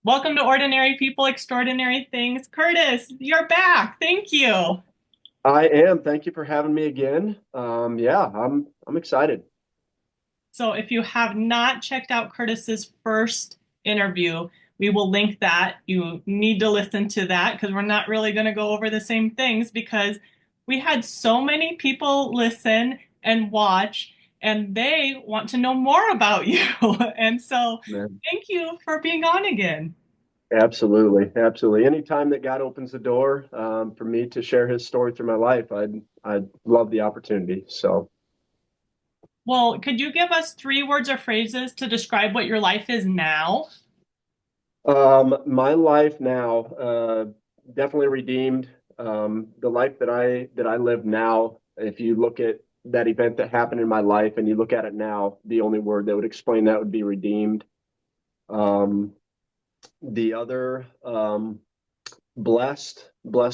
Welcome to Ordinary People, Extraordinary Things. Curtis, you're back. Thank you. I am. Thank you for having me again. Yeah, I'm excited. So, if you have not checked out Curtis's first interview, we will link that. You need to listen to that because we're not really going to go over the same things because we had so many people listen and watch, and they want to know more about you. And so, Man, thank you for being on again. absolutely, absolutely. Anytime that God opens the door for me to share His story through my life, I'd love the opportunity. So, Well, could you give us three words or phrases to describe what your life is now? my life now, definitely redeemed. The life that I live now, if you look at that event that happened in my life and you look at it now, the only word that would explain that would be redeemed. Um, the other, blessed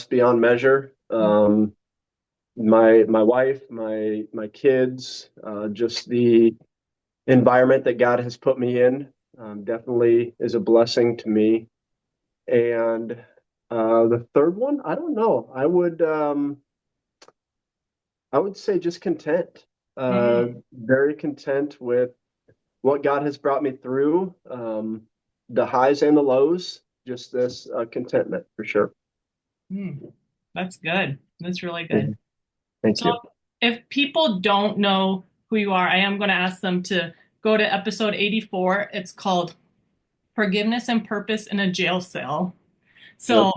beyond measure. My wife, my kids, just the environment that God has put me in, definitely is a blessing to me. And the third one, I don't know. I would say just content. Mm, Very content with what God has brought me through, the highs and the lows. Just this contentment for sure. mm. That's good. That's really good. Mhm. Thank So you. if people don't know who you are, I am going to ask them to go to episode 84. It's called Forgiveness and Purpose in a Jail Cell. Yep. So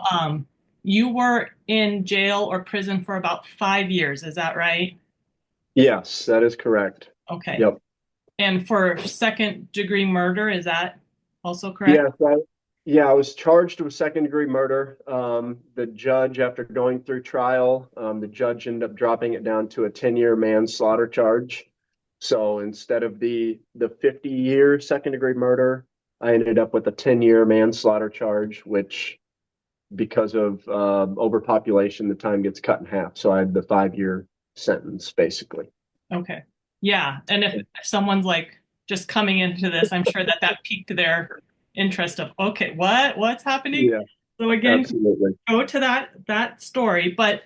you were in jail or prison for about 5 years. Is that right? Yes, that is correct. Okay. Yep. And for second degree murder, is that also correct? Yes, I was charged with second degree murder. The judge, after going through trial, the judge ended up dropping it down to a 10-year manslaughter charge. So instead of the 50-year second degree murder, I ended up with a 10-year manslaughter charge, which because of overpopulation, the time gets cut in half. So I had the 5-year sentence basically. Okay. Yeah. And if someone's like just coming into this, I'm sure that that piqued their interest of, okay, what's happening? Yeah, So again, absolutely. go to that story. But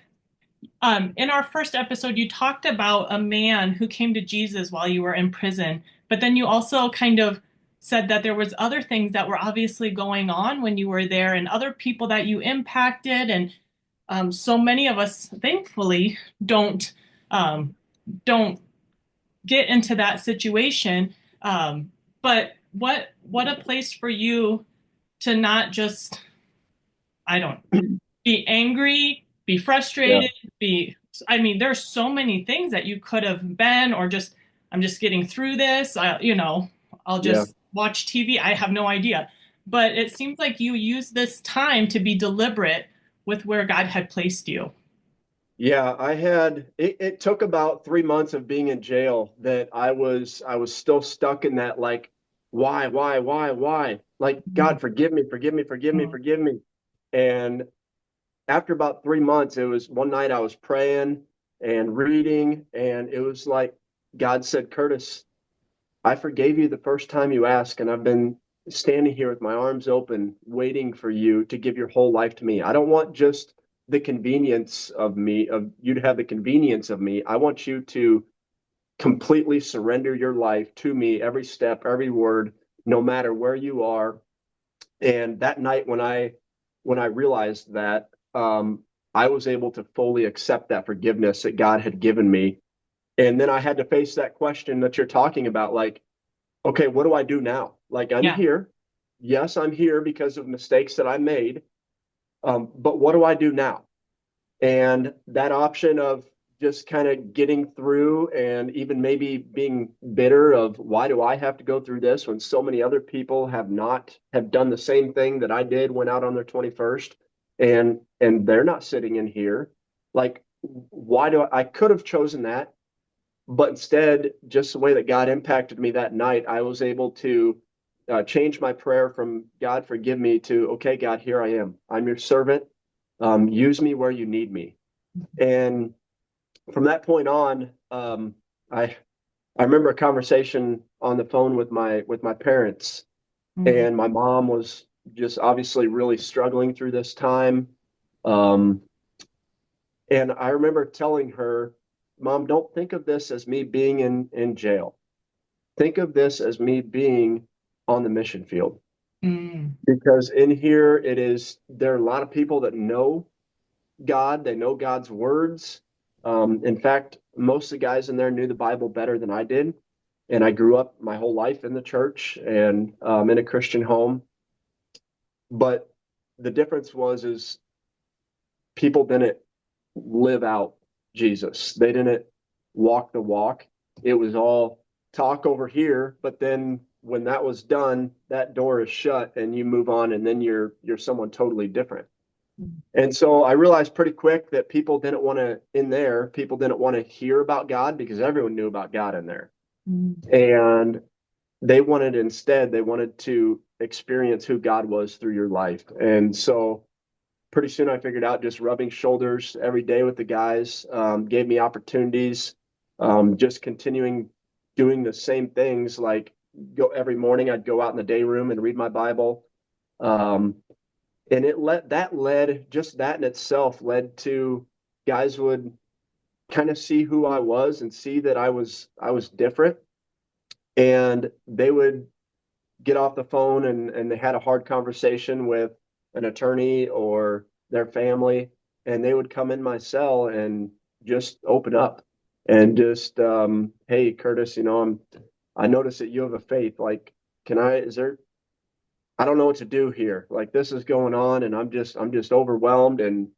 in our first episode, you talked about a man who came to Jesus while you were in prison, but then you also kind of said that there was other things that were obviously going on when you were there and other people that you impacted. And so many of us, thankfully, um, don't get into that situation. But what a place for you to not just, I don't be angry, be Yeah, frustrated, be I mean, there's so many things that you could have been, or just I'm just getting through this. I'll yeah. just watch TV. I have no idea. But it seems like you use this time to be deliberate with where God had placed you. Yeah, it took about 3 months of being in jail that I was still stuck in that like why? Like God, forgive me, forgive me, forgive me, Mm. forgive me. And after about 3 months, it was one night I was praying and reading, and it was like God said, Curtis, I forgave you the first time you asked, and I've been standing here with my arms open, waiting for you to give your whole life to me. I don't want just the convenience of me, of you to have the convenience of me. I want you to completely surrender your life to me, every step, every word, no matter where you are. And that night when I realized that, I was able to fully accept that forgiveness that God had given me. And then I had to face that question that you're talking about, like, okay, what do I do now? Like, I'm Yeah. here. Yes, I'm here because of mistakes that I made. But what do I do now? And that option of just kind of getting through and even maybe being bitter of why do I have to go through this when so many other people have done the same thing that I did, went out on their 21st, and they're not sitting in here. Like, why do I could have chosen that, but instead, just the way that God impacted me that night, I was able to change my prayer from God, forgive me to, okay, God, here I am. I'm your servant. Use me where you need me. And from that point on, I I remember a conversation on the phone with my parents, Mm. and my mom was just obviously really struggling through this time. Um, and I remember telling her, Mom, don't think of this as me being in jail. Think of this as me being on the mission field. Mm, Because in here, there are a lot of people that know God, they know God's words. In fact, most of the guys in there knew the Bible better than I did. And I grew up my whole life in the church and in a Christian home. But the difference is people didn't live out Jesus. They didn't walk the walk. It was all talk over here, but then when that was done, that door is shut and you move on and then you're someone totally different. And so I realized pretty quick that people didn't want to hear about God because everyone knew about God in there. mm, And they wanted to experience who God was through your life. And so pretty soon I figured out just rubbing shoulders every day with the guys gave me opportunities, just continuing doing the same things. Like go every morning, I'd go out in the day room and read my Bible. Um, and just that in itself led to guys would kind of see who I was and see that I was different. And they would get off the phone and they had a hard conversation with an attorney or their family, and they would come in my cell and just open up and just, hey, Curtis, I noticed that you have a faith. Like, I don't know what to do here. Like, this is going on, and I'm just overwhelmed. And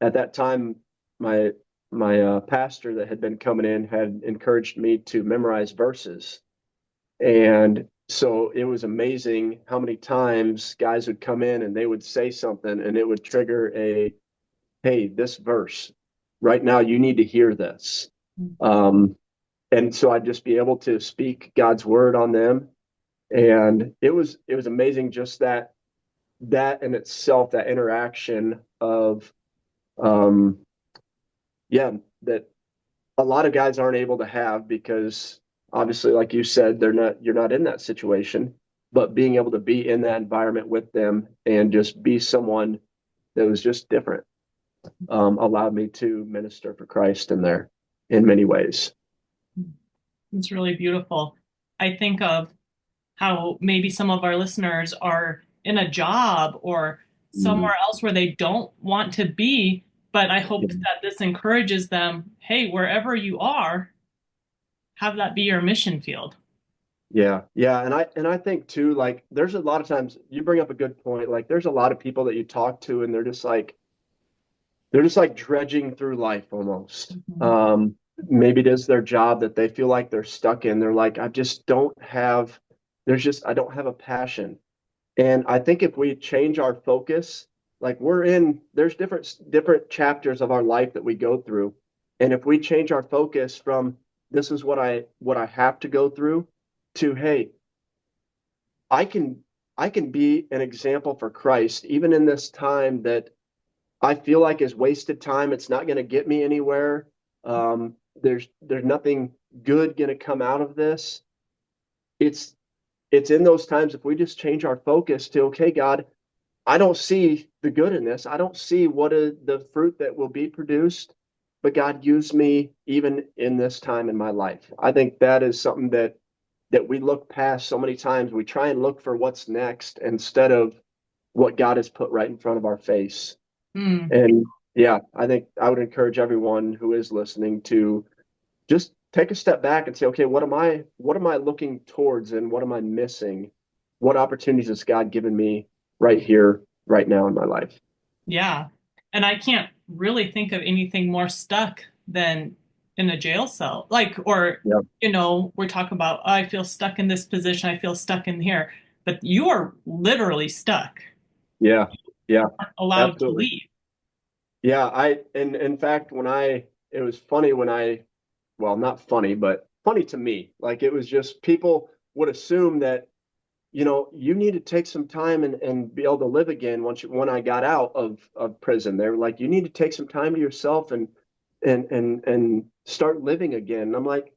at that time, my my pastor that had been coming in had encouraged me to memorize verses, and so it was amazing how many times guys would come in and they would say something and it would trigger hey, this verse right now, you need to hear this. mm. Um, and so I'd just be able to speak God's word on them. And it was amazing just that in itself, that interaction of, um, yeah, that a lot of guys aren't able to have because obviously, like you said, you're not in that situation, but being able to be in that environment with them and just be someone that was just different allowed me to minister for Christ in there in many ways. It's really beautiful. I think of how maybe some of our listeners are in a job or Mm. somewhere else where they don't want to be, but I hope that this encourages them, hey, wherever you are, have that be your mission field. Yeah, yeah, and I think too, like there's a lot of times you bring up a good point. Like there's a lot of people that you talk to, and they're just like dredging through life almost. Mhm. Maybe it is their job that they feel like they're stuck in. They're like, I don't have a passion. And I think if we change our focus, like there's different chapters of our life that we go through. And if we change our focus from this is what I have to go through to, hey, I can, I can be an example for Christ, even in this time that I feel like is wasted time. It's not going to get me anywhere. There's nothing good going to come out of this. It's it's in those times if we just change our focus to okay, God, I don't see the good in this. I don't see what is the fruit that will be produced, but God use me even in this time in my life. I think that is something that we look past so many times. We try and look for what's next instead of what God has put right in front of our face. Mm, And yeah, I think I would encourage everyone who is listening to just take a step back and say, okay, what am I looking towards and what am I missing? What opportunities has God given me right here, right now in my life? yeah. And I can't really think of anything more stuck than in a jail cell. Like, or, Yeah. we're talking about, oh, I feel stuck in this position, I feel stuck in here, but you are literally stuck, Yeah. Yeah. allowed to Absolutely. leave. Yeah. And in fact, it was funny well, not funny, but funny to me. Like it was just people would assume that you need to take some time and be able to live again when I got out of prison. They were like, you need to take some time to yourself and start living again. And I'm like,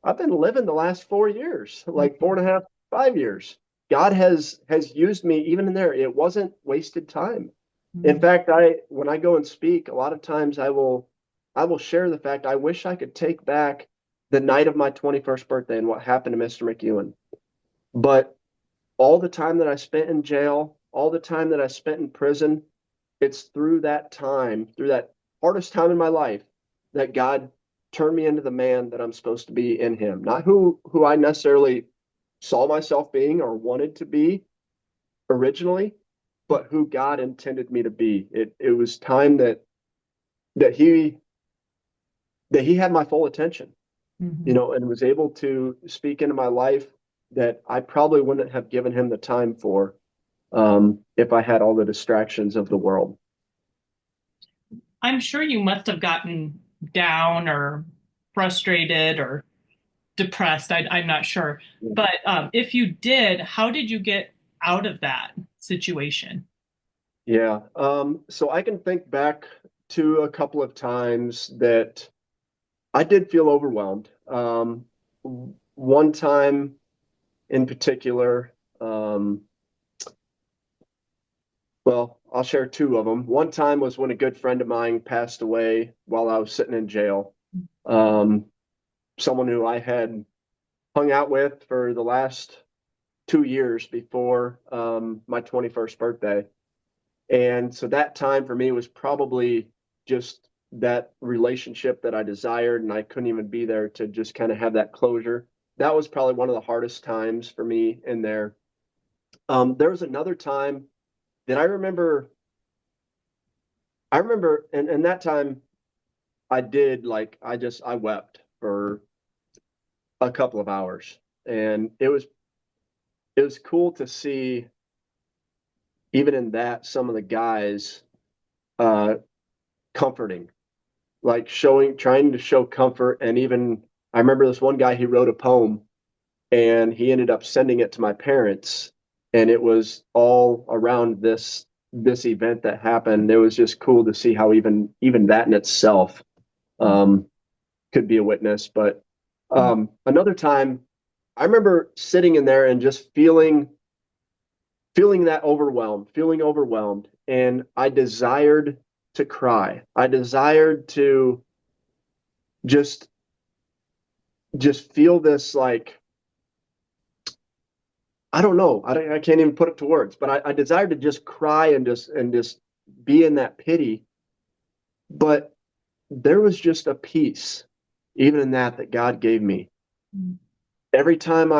I've been living the last 4 years, like 4.5, 5 years. God has used me even in there. It wasn't wasted time. In Mm, fact, I when I go and speak, a lot of times I will share the fact I wish I could take back the night of my 21st birthday and what happened to Mr. McEwen. But all the time that I spent in jail, all the time that I spent in prison, it's through that time, through that hardest time in my life, that God turned me into the man that I'm supposed to be in him. Not who I necessarily saw myself being or wanted to be originally, but who God intended me to be. It was time that he that he had my full attention, mhm. and was able to speak into my life that I probably wouldn't have given him the time for if I had all the distractions of the world. I'm sure you must have gotten down or frustrated or depressed. I'm not sure. But if you did, how did you get out of that situation? Yeah. So I can think back to a couple of times that I did feel overwhelmed. One time in particular, well, I'll share two of them. One time was when a good friend of mine passed away while I was sitting in jail. Um, Someone who I had hung out with for the last 2 years before my 21st birthday. And so that time for me was probably just that relationship that I desired, and I couldn't even be there to just kind of have that closure. That was probably one of the hardest times for me in there. There was another time that I remember, and that time I did like I wept for a couple of hours, and it was cool to see even in that some of the guys uh, comforting, like trying to show comfort. And even I remember this one guy, he wrote a poem and he ended up sending it to my parents. And it was all around this event that happened. It was just cool to see how even that in itself um, could be a witness. But another time, I remember sitting in there and just feeling overwhelmed, and I desired to cry. I desired to just just feel this like I don't know. I can't even put it to words, but I desired to just cry and just be in that pity. But there was just a peace, even in that God gave me. Every time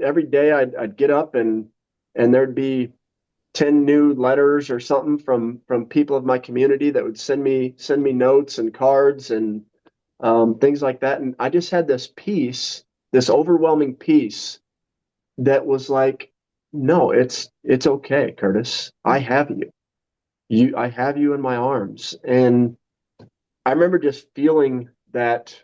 every day I'd get up and there'd be 10 new letters or something from people of my community that would send me notes and cards and things like that. And I just had this peace, this overwhelming peace that was like, no, it's okay, Curtis. I have you. I have you in my arms. And I remember just feeling that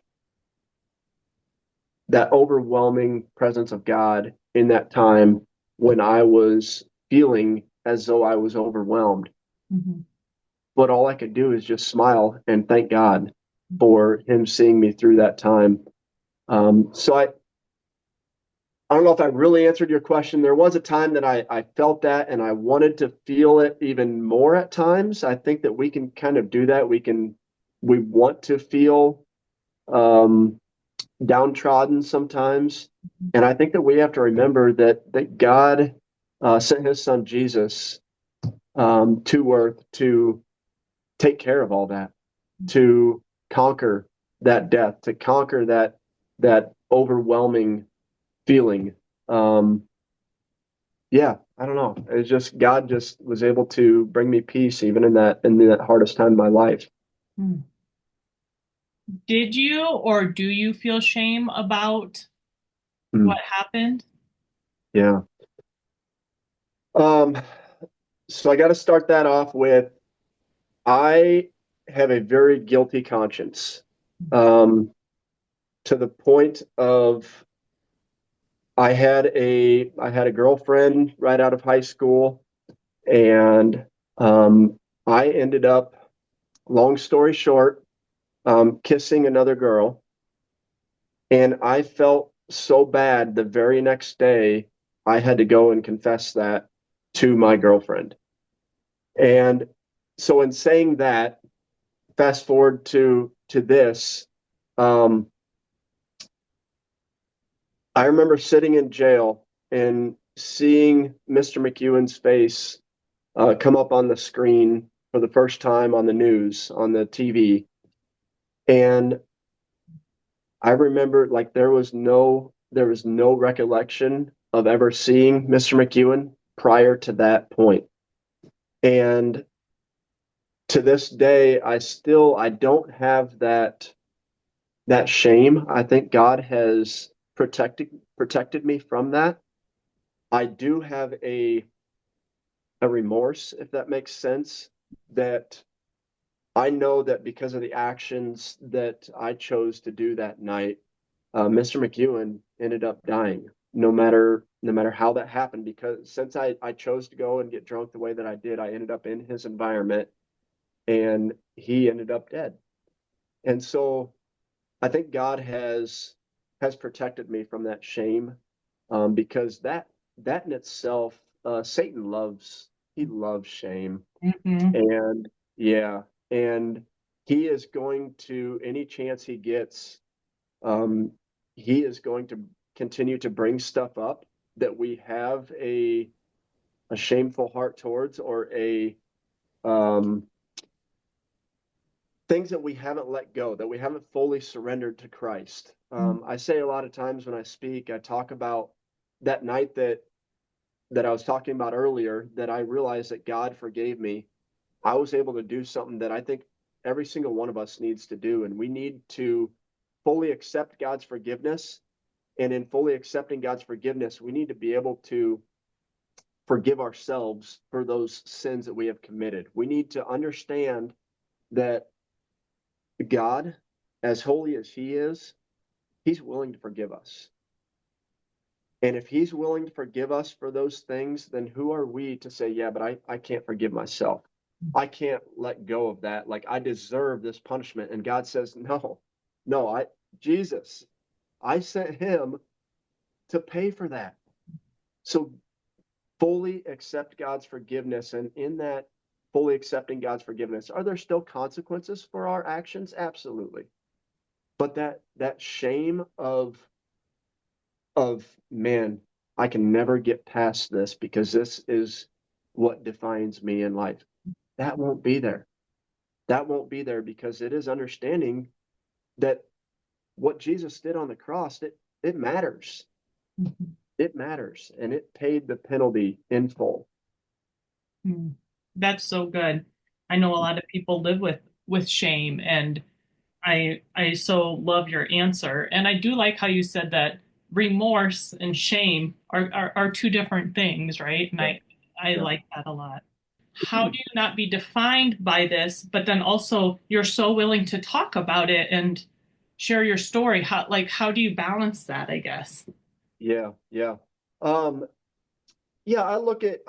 overwhelming presence of God in that time when I was feeling as though I was overwhelmed. Mhm. But all I could do is just smile and thank God for him seeing me through that time. So I don't know if I really answered your question. There was a time that I felt that and I wanted to feel it even more at times. I think that we can kind of do that. We want to feel um, downtrodden sometimes. And I think that we have to remember that God sent his son Jesus to earth to take care of all that, to conquer that death, to conquer that overwhelming feeling. Um, yeah, I don't know. It's just God just was able to bring me peace even in that hardest time of my life. Mm. Did you or do you feel shame about what Mm, happened? yeah. Um, so I got to start that off with I have a very guilty conscience, um, to the point of I had a girlfriend right out of high school, and I ended up, long story short, kissing another girl, and I felt so bad the very next day I had to go and confess that to my girlfriend. And so in saying that, fast forward to this, um, I remember sitting in jail and seeing Mr. McEwen's face come up on the screen for the first time on the news, on the TV. And I remember like there was no recollection of ever seeing Mr. McEwen prior to that point. And to this day, I don't have that shame. I think God has protected me from that. I do have a remorse, if that makes sense, that I know that because of the actions that I chose to do that night, Mr. McEwen ended up dying. No matter how that happened, because since I chose to go and get drunk the way that I did, I ended up in his environment and he ended up dead. And so I think God has protected me from that shame, because that in itself, Satan he loves shame, Hmm. and yeah, and he is going to any chance he gets, um, he is going to continue to bring stuff up that we have a shameful heart towards, or a um, things that we haven't let go, that we haven't fully surrendered to Christ. I say a lot of times when I speak, I talk about that night that I was talking about earlier, that I realized that God forgave me. I was able to do something that I think every single one of us needs to do, and we need to fully accept God's forgiveness. And in fully accepting God's forgiveness, we need to be able to forgive ourselves for those sins that we have committed. We need to understand that God, as holy as He is, He's willing to forgive us. And if He's willing to forgive us for those things, then who are we to say, yeah, but I can't forgive myself? I can't let go of that. Like, I deserve this punishment. And God says, no, no, Jesus, I sent Him to pay for that. So fully accept God's forgiveness. And in that fully accepting God's forgiveness, are there still consequences for our actions? Absolutely. But that shame of man, I can never get past this because this is what defines me in life. That won't be there. That won't be there, because it is understanding that what Jesus did on the cross, it matters. It matters, and it paid the penalty in full. Hmm. That's so good. I know a lot of people live with shame, and I so love your answer. And I do like how you said that remorse and shame are two different things, right? And Yeah, I yeah. like that a lot. How do you not be defined by this, but then also you're so willing to talk about it and share your story? How do you balance that, I guess? Yeah, yeah. Um, yeah, I look at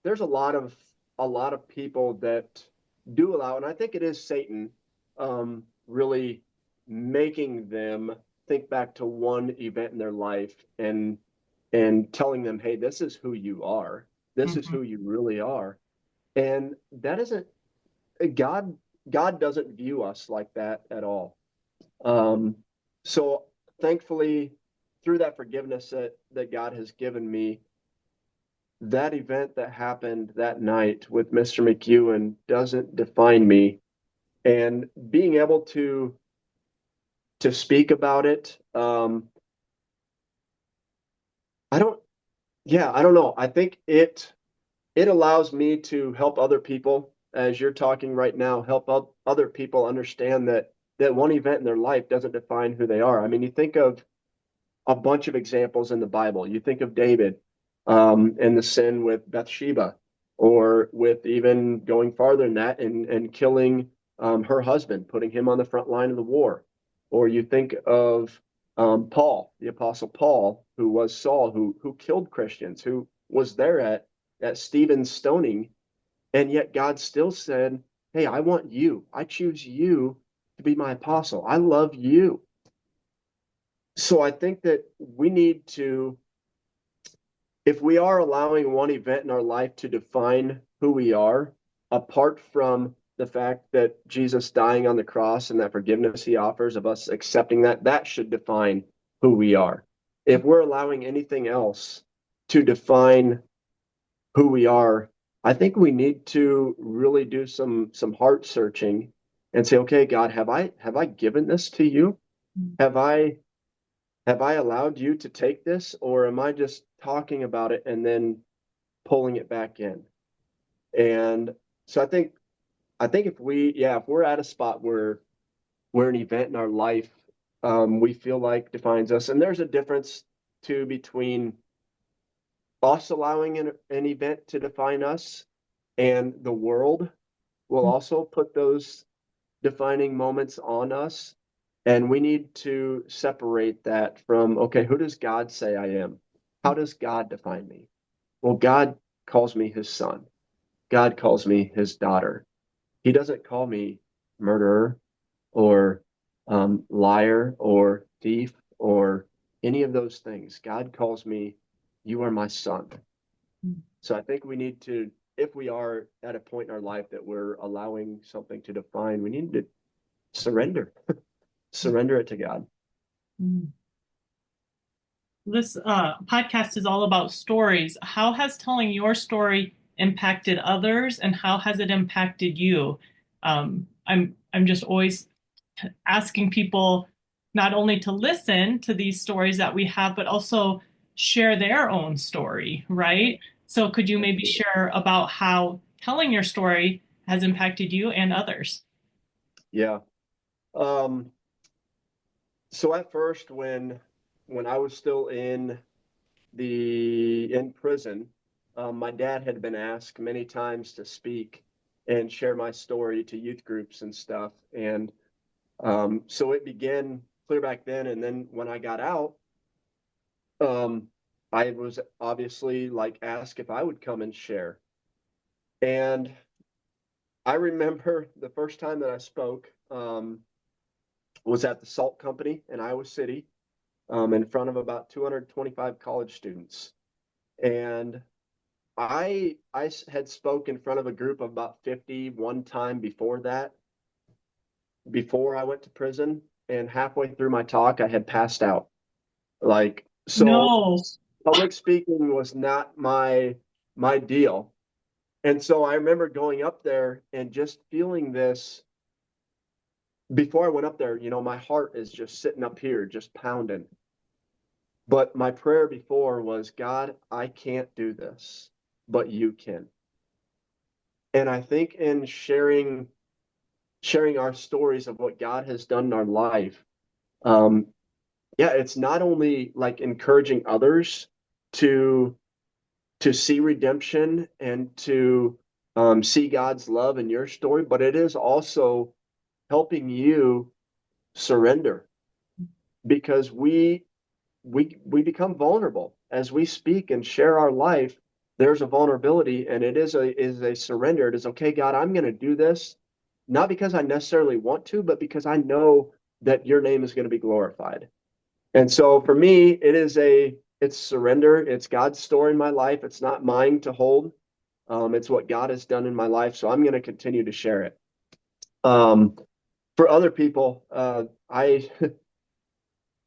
there's a lot of people that do allow, and I think it is Satan really making them think back to one event in their life, and telling them, hey, this is who you are. This is Hmm. who you really are. And that isn't God. God doesn't view us like that at all. Um, so thankfully, through that forgiveness that God has given me, that event that happened that night with Mr. McEwen doesn't define me. And being able to speak about it, I don't, yeah, I don't know. I think it allows me to help other people, as you're talking right now, help other people understand that one event in their life doesn't define who they are. I mean, you think of a bunch of examples in the Bible. You think of David, and the sin with Bathsheba, or with even going farther than that, and killing her husband, putting him on the front line of the war. Or you think of Paul, the Apostle Paul, who was Saul, who killed Christians, who was there at Stephen's stoning, and yet God still said, "Hey, I want you. I choose you to be my apostle. I love you." So I think that we need to if we are allowing one event in our life to define who we are, apart from the fact that Jesus dying on the cross and that forgiveness he offers of us accepting that, that should define who we are. If we're allowing anything else to define who we are, I think we need to really do some heart searching and say, okay, God, have I given this to you? Have I have I allowed you to take this, or am I just talking about it and then pulling it back in? And so I think if we're at a spot where an event in our life we feel like defines us, and there's a difference too between us allowing an event to define us and the world will also put those defining moments on us. And we need to separate that from, okay, who does God say I am? How does God define me? Well, God calls me his son. God calls me his daughter. He doesn't call me murderer or liar or thief or any of those things. God calls me, you are my son. So I think we need to, if we are at a point in our life that we're allowing something to define, we need to surrender, surrender it to God. This podcast is all about stories. How has telling your story impacted others, and how has it impacted you? I'm just always asking people not only to listen to these stories that we have, but also share their own story, right? So could you maybe share about how telling your story has impacted you and others? Yeah. Um, so at first, when I was still in prison, my dad had been asked many times to speak and share my story to youth groups and stuff. And so it began clear back then. And then when I got out, um, I was obviously like asked if I would come and share. And I remember the first time that I spoke was at the Salt Company in Iowa City in front of about 225 college students. And I had spoke in front of a group of about 50 one time before that, before I went to prison. And halfway through my talk, I had passed out. Like, so No, public speaking was not my deal. And so I remember going up there and just feeling this before I went up there, my heart is just sitting up here, just pounding. But my prayer before was, God, I can't do this, but you can. And I think in sharing our stories of what God has done in our life, um, yeah, it's not only like encouraging others to to see redemption and to see God's love in your story, but it is also helping you surrender because we become vulnerable as we speak and share our life. There's a vulnerability, and it is a surrender. It is okay, God, I'm going to do this, not because I necessarily want to, but because I know that your name is going to be glorified. And so for me, it's surrender. It's God's story in my life. It's not mine to hold. It's what God has done in my life. So I'm going to continue to share it. Um, for other people, I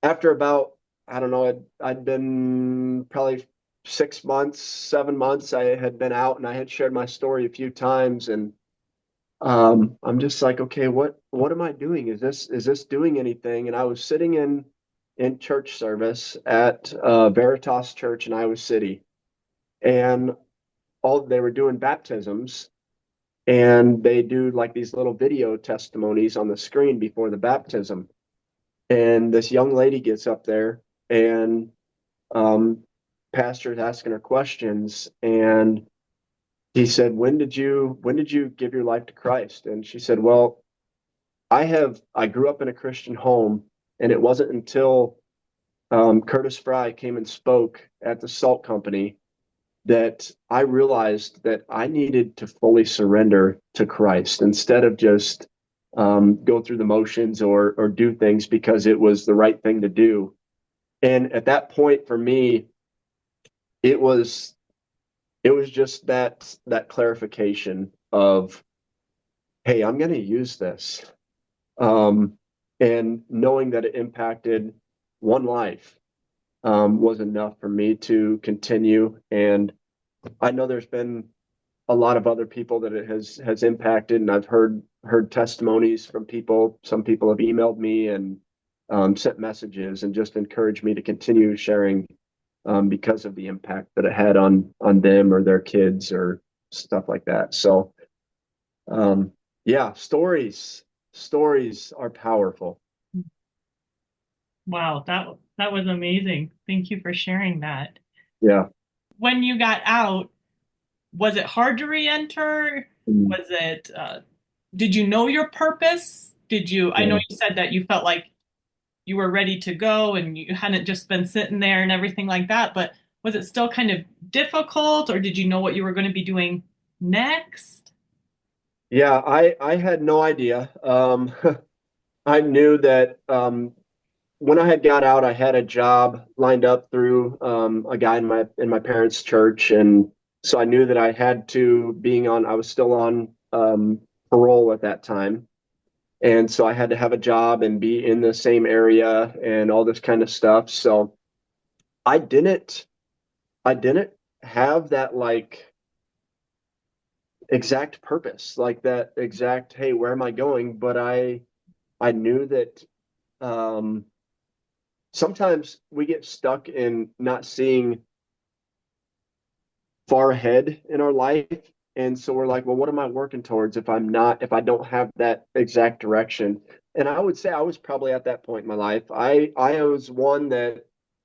after about I don't know, I'd been probably 6 months, 7 months. I had been out and I had shared my story a few times, and I'm just like, okay, what am I doing? Is this doing anything? And I was sitting in church service at Veritas Church in Iowa City, and all they were doing baptisms, and they do like these little video testimonies on the screen before the baptism. And this young lady gets up there, and um, pastor's asking her questions, and he said, when did you give your life to Christ? And she said, well, I grew up in a Christian home, and it wasn't until Curtis Fry came and spoke at the Salt Company that I realized that I needed to fully surrender to Christ instead of just go through the motions or do things because it was the right thing to do. And at that point for me, it was it was just that clarification of, hey, I'm going to use this. Um, and knowing that it impacted one life was enough for me to continue. And I know there's been a lot of other people that it has impacted, and I've heard testimonies from people. Some people have emailed me and sent messages and just encouraged me to continue sharing because of the impact that it had on them or their kids or stuff like that. So yeah, stories are powerful. Wow, that was amazing. Thank you for sharing that. Yeah. When you got out, was it hard to re-enter? Mm, Was it did you know your purpose? Did you I know yeah. you said that you felt like you were ready to go and you hadn't just been sitting there and everything like that, but was it still kind of difficult or did you know what you were going to be doing next? Yeah, I had no idea. I knew that when I had got out, I had a job lined up through a guy in my parents' church, and so I knew that I had to being on. I was still on parole at that time, and so I had to have a job and be in the same area and all this kind of stuff. So I didn't I didn't have that like exact purpose, like that exact, hey, where am I going? But I knew that um, sometimes we get stuck in not seeing far ahead in our life. And so we're like, well, what am I working towards if I don't have that exact direction? And I would say I was probably at that point in my life. I was one that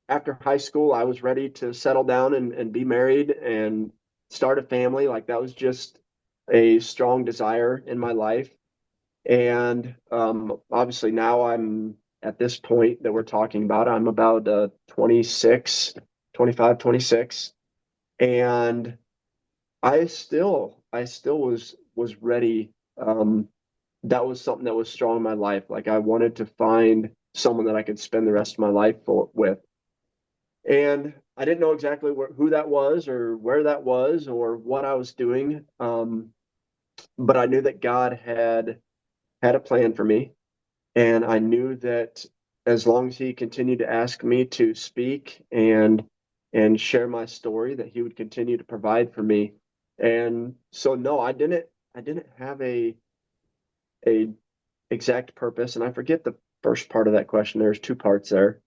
after high school, I was ready to settle down and be married and start a family. Like that was just a strong desire in my life. And obviously now I'm at this point that we're talking about, I'm about 26, 25, 26. And I still was ready. That was something that was strong in my life. Like I wanted to find someone that I could spend the rest of my life with. And I didn't know exactly who that was or where that was or what I was doing. But I knew that God had a plan for me. And I knew that as long as he continued to ask me to speak and share my story, that he would continue to provide for me. And so no, I didn't have a exact purpose. And I forget the first part of that question. There's two parts there.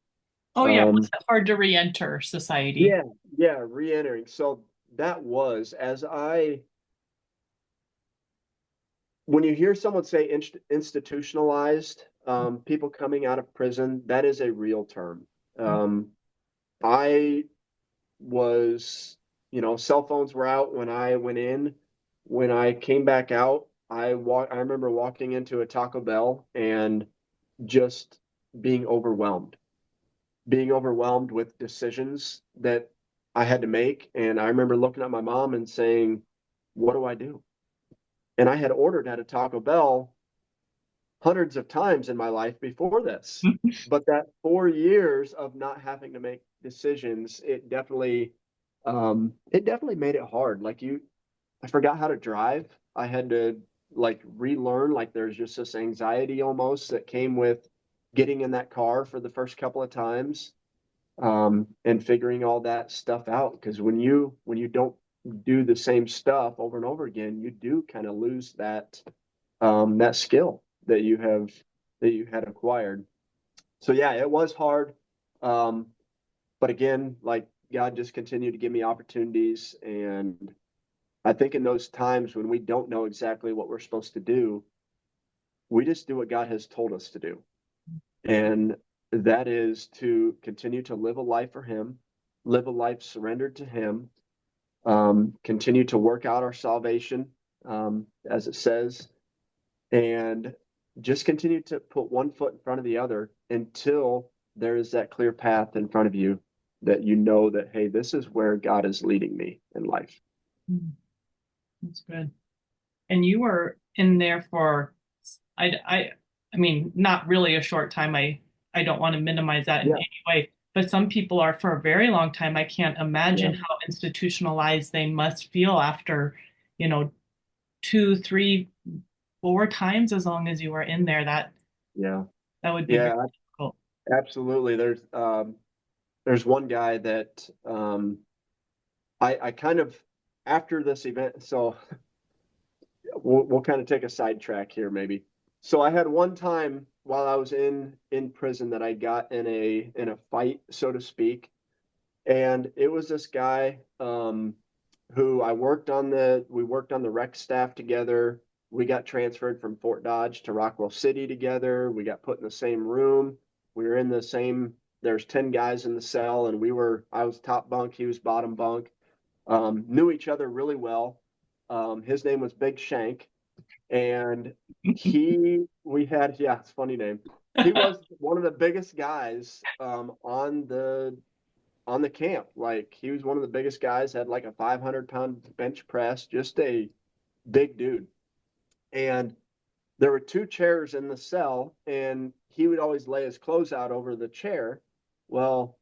Oh yeah, was Um it hard to re-enter society? yeah, yeah, re-entering. So that was as I when you hear someone say institutionalized, people coming out of prison, that is a real term. Um, I was, cell phones were out when I went in. When I came back out, I remember walking into a Taco Bell and just being overwhelmed with decisions that I had to make. And I remember looking at my mom and saying, "What do I do?" And I had ordered at a Taco Bell hundreds of times in my life before this. But that 4 years of not having to make decisions, it definitely made it hard. I forgot how to drive. I had to like relearn. Like there's just this anxiety almost that came with getting in that car for the first couple of times, and figuring all that stuff out. Because when you don't do the same stuff over and over again, you do kind of lose that skill that you had acquired. So yeah, it was hard. Um, but again, like God just continued to give me opportunities. And I think in those times when we don't know exactly what we're supposed to do, we just do what God has told us to do. And that is to continue to live a life for Him, live a life surrendered to Him, continue to work out our salvation, as it says, and just continue to put one foot in front of the other until there is that clear path in front of you that you know that, hey, this is where God is leading me in life. That's good. And you were in there for I I I mean not really a short time. I don't want to minimize that in Yeah. any way. but some people are for a very long time. I can't imagine Yeah, how institutionalized they must feel after, you know, two, three, four times as long as you were in there. yeah, That would be very yeah, difficult. absolutely. There's one guy that I kind of after this event, so we'll kind of take a sidetrack here maybe. So I had one time while I was in prison that I got in a fight, so to speak, and it was this guy who we worked on the rec staff together. We got transferred from Fort Dodge to Rockwell City together. We got put in the same room. We were in the same, there's 10 guys in the cell, and I was top bunk, he was bottom bunk. Knew each other really well. His name was Big Shank, and yeah, it's a funny name. He was one of the biggest guys on the camp. Like he was one of the biggest guys, had like a 500-pound bench press, just a big dude. And there were two chairs in the cell, and he would always lay his clothes out over the chair. Well,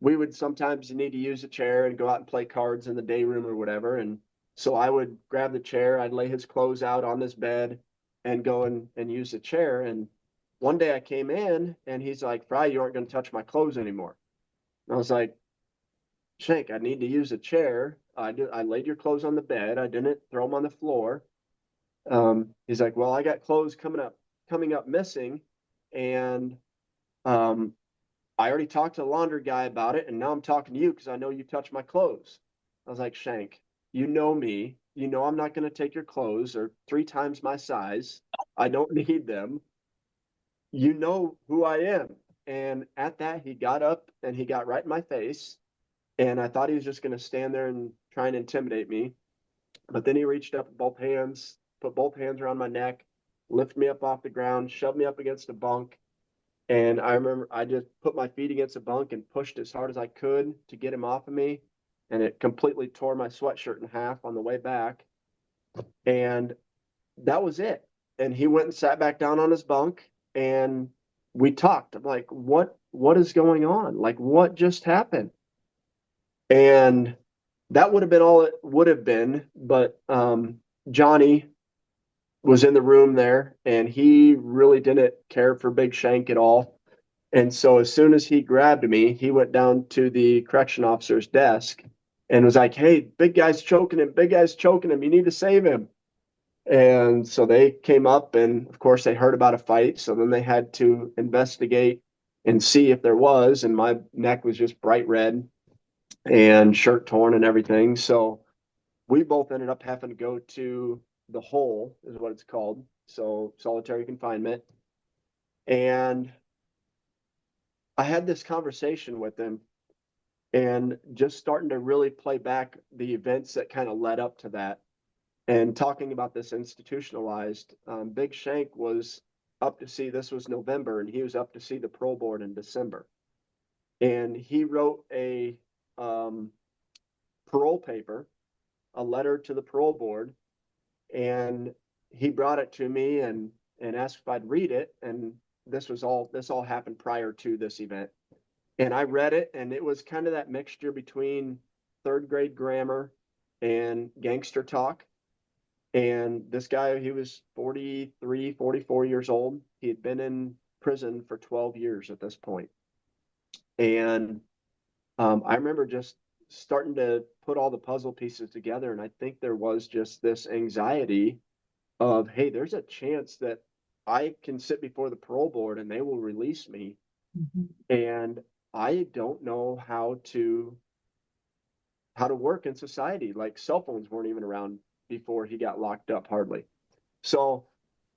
we would sometimes need to use a chair and go out and play cards in the day room or whatever. And so I would grab the chair, I'd lay his clothes out on this bed and go and use the chair. And one day I came in and he's like, Fry, you aren't going to touch my clothes anymore. And I was like, Shank, I need to use a chair. I laid your clothes on the bed. I didn't throw them on the floor. He's like, well, I got clothes coming up missing, and um, I already talked to the laundry guy about it, and now I'm talking to you because I know you touched my clothes. I was like, Shank, you know me. You know I'm not going to take your clothes. They're 3 times my size. I don't need them. You know who I am. And at that, he got up and he got right in my face. And I thought he was just going to stand there and try and intimidate me. But then he reached up with both hands, put both hands around my neck, lifted me up off the ground, shoved me up against a bunk. And I remember I just put my feet against a bunk and pushed as hard as I could to get him off of me. And it completely tore my sweatshirt in half on the way back. And that was it. And he went and sat back down on his bunk and we talked. I'm like, what is going on? Like, what just happened? And that would have been all it would have been. But Johnny was in the room there and he really didn't care for Big Shank at all. And so as soon as he grabbed me, he went down to the correction officer's desk and was like, hey, big guy's choking him. Big guy's choking him. You need to save him. And so they came up and of course they heard about a fight. So then they had to investigate and see if there was. And my neck was just bright red and shirt torn and everything. So we both ended up having to go to the hole, is what it's called. So solitary confinement. And I had this conversation with him and just starting to really play back the events that kind of led up to that and talking about this institutionalized. Big Shank was up to see, this was November, and he was up to see the parole board in December. And he wrote a um, parole paper, a letter to the parole board, and he brought it to me and asked if I'd read it. And this all happened prior to this event. And I read it, and it was kind of that mixture between third grade grammar and gangster talk. And this guy, he was 43, 44 years old. He had been in prison for 12 years at this point. And I remember just starting to put all the puzzle pieces together. And I think there was just this anxiety of, hey, there's a chance that I can sit before the parole board and they will release me. Mhm. And I don't know how to work in society. Like cell phones weren't even around before he got locked up, hardly. So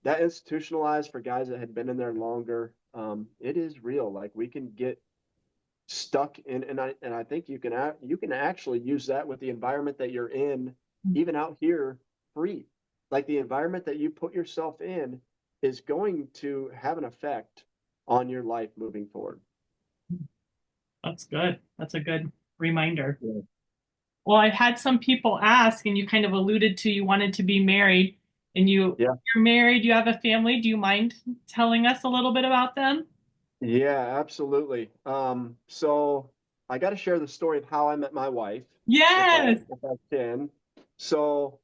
that institutionalized for guys that had been in there longer, it is real. Like we can get stuck in, and I think you can actually use that with the environment that you're in, even out here, free. Like the environment that you put yourself in is going to have an effect on your life moving forward. That's good. That's a good reminder. Yeah. Well, I've had some people ask, and you kind of alluded to you wanted to be married, and Yeah. you're married, you have a family. Do you mind telling us a little bit about them? Yeah, absolutely. So I got to share the story of how I met my wife, Yes. if I can. So,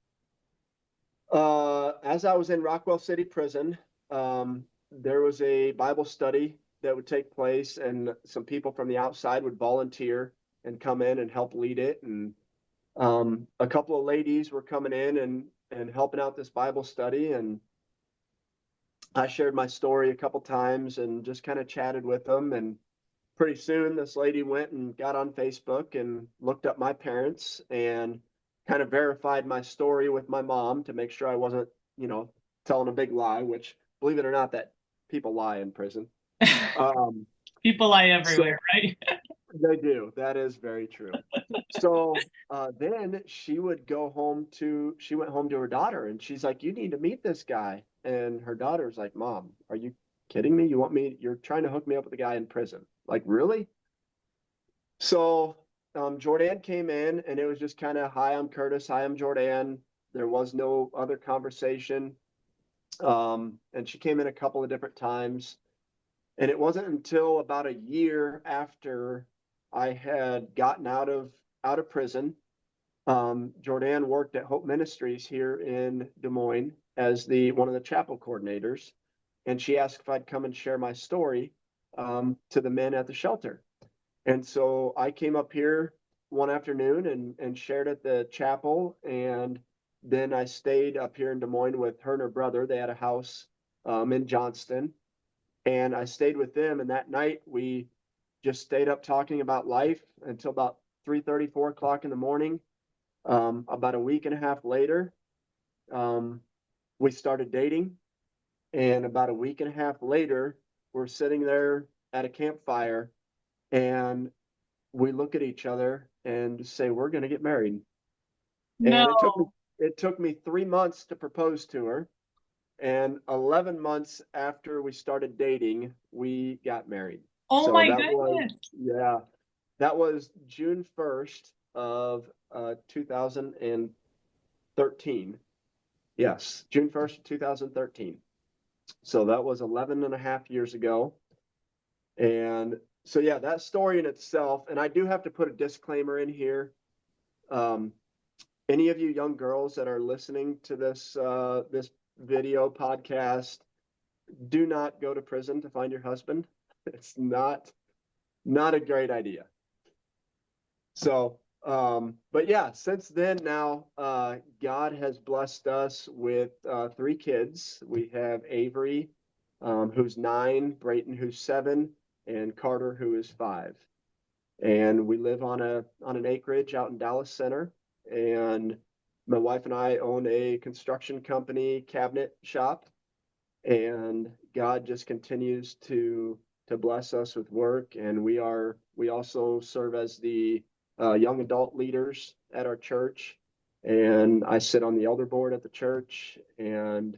as I was in Rockwell City Prison, there was a Bible study that would take place, and some people from the outside would volunteer and come in and help lead it. And a couple of ladies were coming in and helping out this Bible study, and I shared my story a couple times and just kind of chatted with them. And pretty soon, this lady went and got on Facebook and looked up my parents and kind of verified my story with my mom to make sure I wasn't, you know, telling a big lie, which, believe it or not, that people lie in prison. Um, People lie everywhere, so right? they do. That is very true. So then she went home to her daughter, and she's like, "You need to meet this guy." And her daughter's like, "Mom, are you kidding me? You're trying to hook me up with a guy in prison. Like, really?" So Jordan came in, and it was just kind of, "Hi, I'm Curtis. Hi, I'm Jordan." There was no other conversation. And she came in a couple of different times. And it wasn't until about a year after I had gotten out of prison. Jordan worked at Hope Ministries here in Des Moines as the one of the chapel coordinators, and she asked if I'd come and share my story to the men at the shelter. And so I came up here one afternoon and shared at the chapel, and then I stayed up here in Des Moines with her and her brother. They had a house in Johnston, and I stayed with them. And that night we just stayed up talking about life until about 3:30, 4 o'clock in the morning. About a week and a half later, um, we started dating. And about a week and a half later, we're sitting there at a campfire, and we look at each other and say, "We're going to get married." No. And it took me 3 months to propose to her. And 11 months after we started dating, we got married. Oh So my that was, goodness. yeah, that was June 1st of 2013. Yes, June 1st, 2013. So that was 11 and a half years ago. And so, yeah, that story in itself, and I do have to put a disclaimer in here. Um, any of you young girls that are listening to this video podcast, do not go to prison to find your husband. It's not a great idea. So, but yeah, since then now, God has blessed us with three kids. We have Avery, who's 9, Brayton, who's 7, and Carter, who is 5. And we live on an acreage out in Dallas Center. And my wife and I own a construction company cabinet shop, and God just continues to bless us with work. And we also serve as the young adult leaders at our church, and I sit on the elder board at the church. And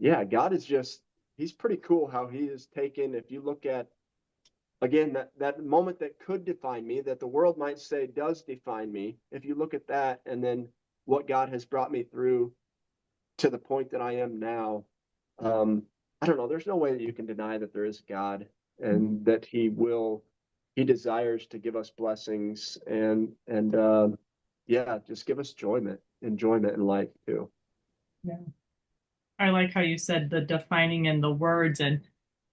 yeah, God is just He's pretty cool how He has taken. If you look at again that moment that could define me, that the world might say does define me, if you look at that and then what God has brought me through to the point that I am now, um, I don't know. There's no way that you can deny that there is God, and that He desires to give us blessings, and yeah, just give us enjoyment in life too. Yeah. I like how you said the defining in the words, and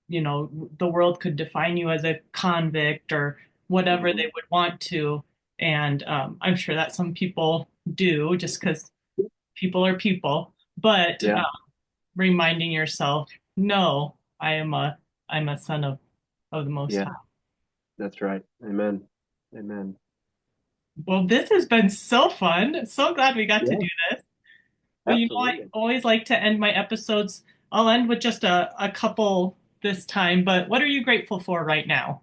the world could define you as a convict or whatever Mm-hmm. they would want to. And I'm sure that some people do just because people are people. But Yeah, reminding yourself, no, I'm a son of the Most yeah, High. that's right. Amen. Amen. Well, this has been so fun. So glad we got to Yeah, do this. Well, I absolutely. always like to end my episodes. I'll end with just a couple this time, but what are you grateful for right now?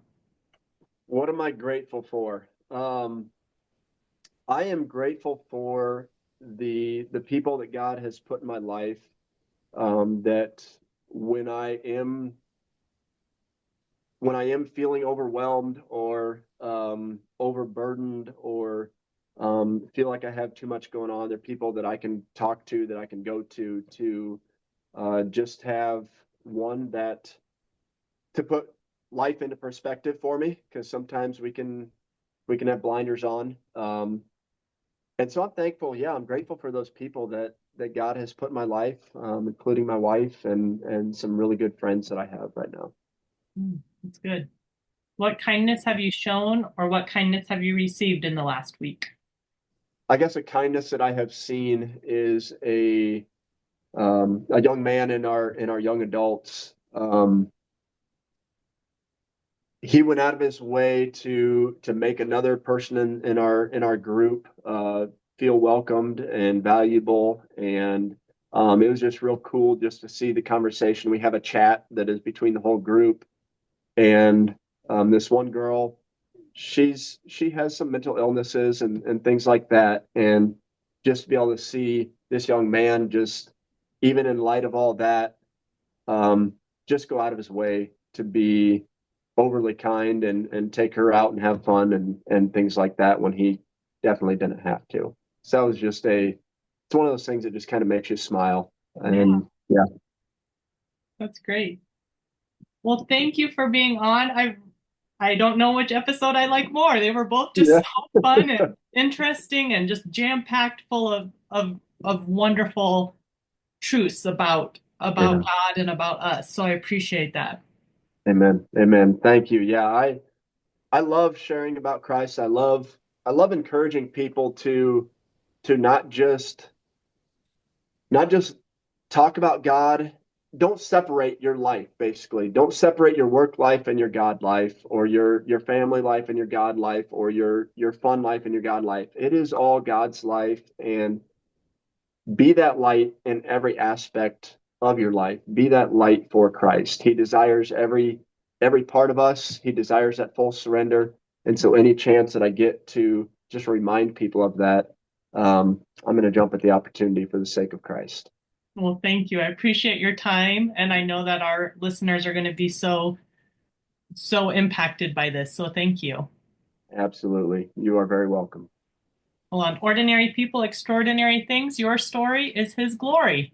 What am I grateful for? I am grateful for the people that God has put in my life. That when I am when I am feeling overwhelmed or overburdened or feel like I have too much going on, there are people that I can talk to, that I can go to just have one that to put life into perspective for me, because sometimes we can have blinders on. And so I'm thankful. Yeah, I'm grateful for those people that God has put in my life, including my wife and some really good friends that I have right now. That's good. What kindness have you shown or what kindness have you received in the last week? I guess a kindness that I have seen is a young man in our young adults. He went out of his way to make another person in our group feel welcomed and valuable, and it was just real cool just to see the conversation. We have a chat that is between the whole group, and this one girl, she has some mental illnesses and things like that, and just to be able to see this young man just even in light of all that, um, just go out of his way to be overly kind and take her out and have fun and things like that when he definitely didn't have to. So it was just it's one of those things that just kind of makes you smile. Yeah, And yeah, that's great. Well, thank you for being on. I don't know which episode I like more. They were both just yeah, so fun and interesting and just jam-packed full of wonderful truths about yeah. God and about us. So I appreciate that. Amen. Amen. Thank you. Yeah, I love sharing about Christ. I love encouraging people to not just talk about God. Don't separate your life, basically. Don't separate your work life and your God life, or your family life and your God life, or your fun life and your God life. It is all God's life, and be that light in every aspect of your life. Be that light for Christ. He desires every part of us. He desires that full surrender. And so any chance that I get to just remind people of that, I'm going to jump at the opportunity for the sake of Christ. Well, thank you. I appreciate your time, and I know that our listeners are going to be so impacted by this. So thank you. Absolutely. You are very welcome. Well, on Ordinary People, Extraordinary Things, your story is His glory.